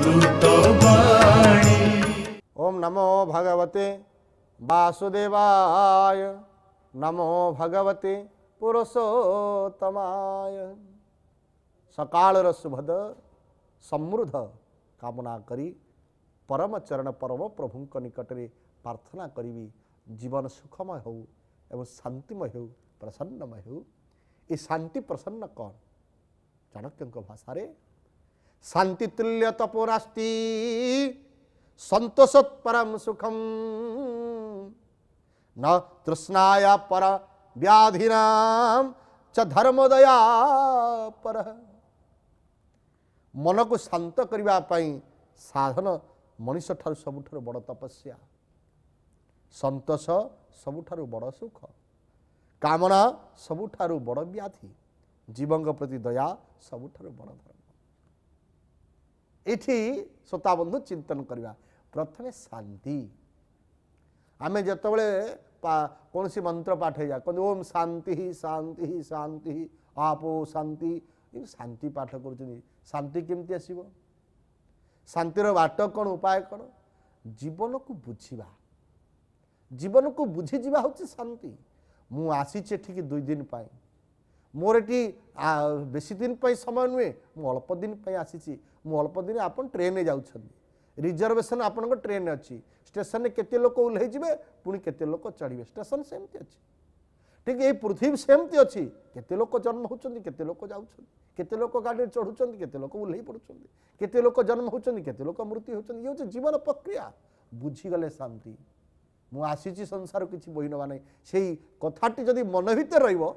अमृतवाणी। ओम नमो भगवते वासुदेवाय, नमो भगवते पुरुषोत्तमाय। सकाळर शुभद समृद्ध कामना करी परम चरण परम प्रभुंक निकटरे प्रार्थना करी जीवन सुखमय हो एवं शांतिमय हो, प्रसन्नमय हो। ये शांति प्रसन्न कौन? चाणक्य भाषा शांति तुल्य तपोरास्ति संतोषोत्परम सुखम न तृष्णाया पर व्याधिनाम च धर्मोदया पर। मन को शांत करने साधन मनीष ठार सबुठार बड़ तपस्या, संतोष सबुठार बड़ सुख, कामना सबुठार बड़ व्याधि, जीवन प्रति दया सबुठार बड़ धर्म। एठी श्रोताबंधु चिंतन करवा प्रथमे शांति। आमे जतबले कौन सी मंत्र पाठ हो जाए कहते ओम शांति शांति शांति आपो शांति, शांति पाठ कर शांति केमती आसब? शांतिर बाट कौन, उपाय कौन? जीवन को बुझा, जीवन को बुझीजा हूँ शांति। मु आसी ठीक 2 दिन पाई, मोर एटी बेसी दिन पाई समय नुहे, मु अल्प दिन पाई आसी। मु अल्प दिन आपन ट्रेन जाऊँ, रिजर्वेशन आपन ट्रेन अच्छी, स्टेशन केते लोक ओह्लैजे पुणी केते लोक चढ़े, स्टेशन सेमती अच्छी। ठीक ये पृथ्वी सेमती अच्छी, केते लोक जन्म होचंदी, केते लोक जाउछंदी, केते लोक गाड़ी चढ़ुचंदी, केते लोक ओह्लै पड़ुचंदी, केते लोक जन्म होचंदी, केते लोक मृत्यु होचंदी। ये होचे जीवन प्रक्रिया। बुझीगले शांति। मु आसीची संसार किछि बोहि नवा नै, सेही कथाटी जदि मन भितर रहिबो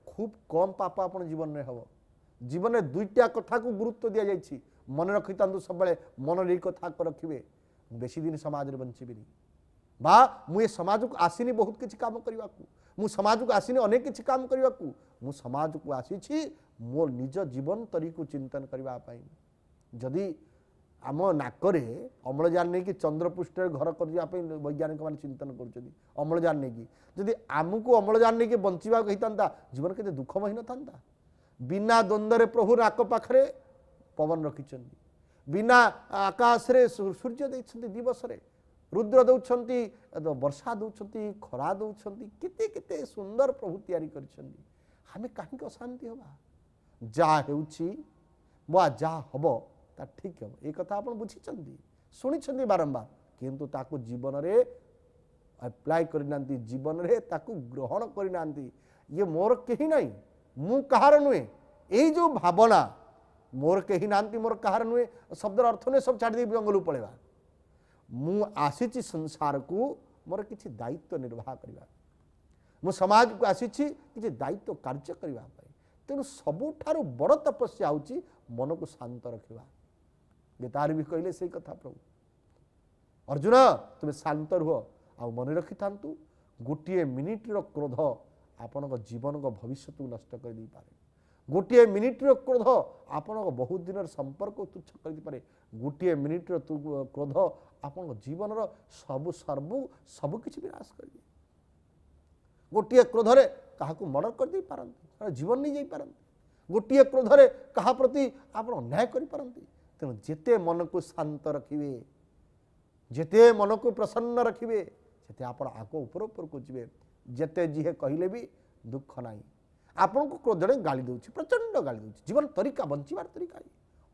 खूब कम पाप आपण जीवन में हबो। जीवन में 2टा कथा को गुरुत्व दिया जाइछि, मन रखि तांतु सब बेले मन रे कथा को रखिबे, बेसी दिन समाज रे बंचिबिनी। बा मु ये समाज को आसीनी बहुत किछि काम करबा को, मु समाज को आसीनी अनेक किछि काम करबा को, मु समाज को आसीछि मो निज जीवन तरी को चिंतन करबा पाई। जदि आम नाकरे अम्लजान नहीं कि चंद्रपृष्ठ घर करने वैज्ञानिक मान चिंतन कर अम्लजान नहीं कि जदि आमको अम्लजान नहीं कि बंचा होता जीवन के दुखमय न था। बिना द्वंद्व प्रभु नाक पाखरे पवन रखिंट, बिना आकाश रे सूर्य देते दिवस रे, रुद्र दौरान वर्षा दौरान खरा दौरान केते केते सुंदर प्रभु तैयारी करें। कहीं अशांति हवा? जहाँ हो जा हम ता ठीक हम, ये कथा आप बुझी शुणी बारंबार, किंतु ताकू जीवन रे अप्लाई करना, जीवन रे ताकू ग्रहण करना। ये मोर कहीं नहीं, मु कहार नुहे, यही जो भावना मोर कहीं ना, मोर कहार नुहे शब्दर अर्थ नुहे, सब छाड़ी जंगल पलैबा। मु आसीची संसार को मोर किसी दायित्व निर्वाह करवा, मु समाज को आसीची किसी दायित्व कार्य करने। तेणु सबुठारु बड़ तपस्या होची मन को शांत रखा। गीतार भी कहले से कथा प्रभु, अर्जुन तुम्हें शांत रुह आ मन रखि था, गोटे मिनिट्र क्रोध आपण जीवन को भविष्य को नष्ट कर दे पारे। गोटे मिनिट्र क्रोध आपण बहुत दिन संपर्क तुच्छ कर दे पारे। गोटे मिनिट्र क्रोध आपण जीवन सबु सबकि विनाश कर दिए। गोटे क्रोध रे क्या मर्डर कर दे पारती, जीवन नहीं जापारती। गोटे क्रोध रे कहा प्रति आप अन्याय कर पारती। तेणु जेते मन को शांत रखिए, जेते मन को प्रसन्न रखिए, सेते आप आग ऊपर को जी। जेते जीहे कहले भी दुख ना। आपन को क्रोध जड़े गाली दूसरी, प्रचंड गाली दूसरी, जीवन तरीका बंचार तरीका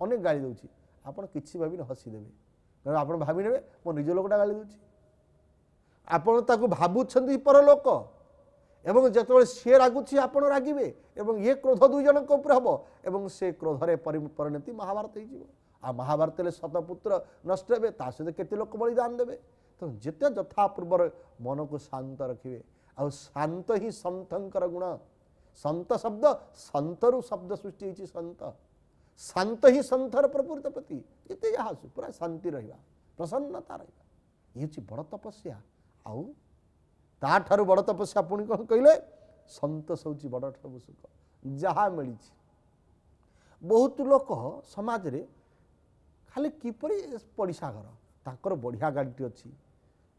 अनेक गाली दूसरी, आपड़ किसी भावी हसीदेवे। तेणु आप भावी ने मो निज लोकटा गाली दूसरी, आपड़ ताकू भावुं परलोक, एवं जिते सी रागुची आप रागिबे, एवं ये क्रोध 2 जन हम, एवं से क्रोधरे परिणति महाभारत हो। आ महाभारत शतपुत्र नष्ट हे, सहित केते लोक बलिदान देवे। तो जिते यथा पूर्व मन को शांत रखिए। आ शांत ही संतर गुण, संत शब्द संतरु शब्द सृष्टि होती, संत शांत ही संतर प्रकृत प्रति जिते जहाँ पूरा शांति रहा, प्रसन्नता रहा, ये बड़ तपस्या। आउ ताठारु बड़ तपस्या पुणी कौन कहले? संतोष होची बड़ ठारू सुख, जहाँ मिली। बहुत लोक समाज रे खाली किपरि पड़िशा घर ताकर बढ़िया गाड़ी अच्छी,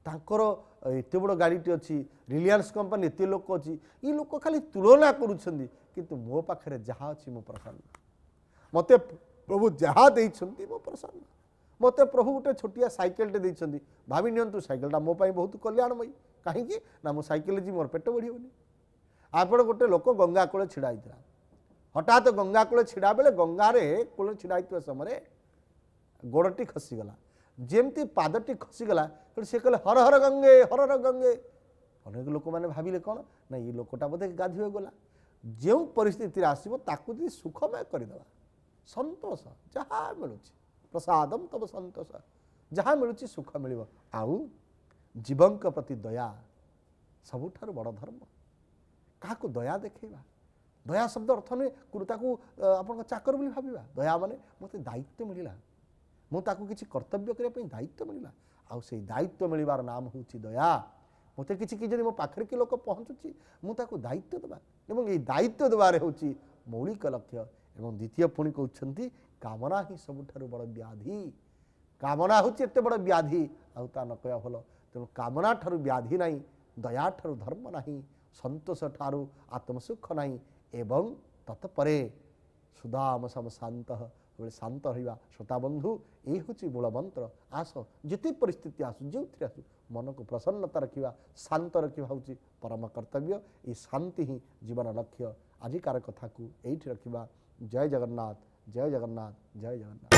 ताकर एत बड़ गाड़ी अच्छी, रिलायंस कंपनी एत लोक अच्छी, ये लोक खाली तुलना करुँच, किंतु मो पाखे जहाँ अच्छी मो प्रसन्न, मते प्रभु जहाँ देइछन्ति मो प्रसन्न। मत प्रभु गोटे छोटिया साइकेलटे देइछन्ती भाभी नियंतु साइकेलटा मो पाई बहुत कल्याणमयी कहीं ना मो साइकेल जी मोर पेट बढ़ियोनी आपण गोटे लोक गंगा कूल छिड़ा होता हठात गंगा कूल छिड़ा बेले गंगार कूल छिड़ा होता समय गोड़टी खसीगला जेमती पादटी खसीगला सी कहले हर हर गंगे अनेक लोक मैंने भाविले कौन ना ये लोकटा बोधे गाधोई गला जो परिस्थिति आसो ताकू सुखमय करदे संतोष जहाँ मिलूँ प्रसादम तब संतोष जहाँ मिलूँ सुख मिल आउ जीवन प्रति दया सबुठार बड़ धर्म क्या दया देखा दया शब्द अर्थ नुहे कुर्ता को आप चाकर बोली भाविबा दया माने मत दायित्व मिलला मुझे किसी कर्तव्य करने दायित्व मिलला आउ से दायित्व मिलबार नाम हूँ दया मत किसी कि मो पाखे कि लोक पहुँचुची मुझे दायित्व देवा एवं ये दायित्व देवार हूँ मौलिक लक्ष्य एवं द्वितीय पुणी कहते कामना ही सबुठ बड़ व्याधि कामना हूँ एत बड़ व्याधि आउ ता न कह भल तेणु कामना ठारू व्याधि नहीं दया ठारू धर्म नहीं संतोष ठारू आत्मसुख नहीं एवं तत्परे सुदाम सम शांत शांत रहा श्रोता बंधु ये हूँ मूल मंत्र आस जिते परिस्थिति आसू जो आसू मन को प्रसन्नता रखा शांत रखा हूँ परम कर्तव्य ये शांति ही जीवन लक्ष्य आजिकार कथा को यही रखा जय जगन्नाथ जय जगन्नाथ जय जगन्नाथ।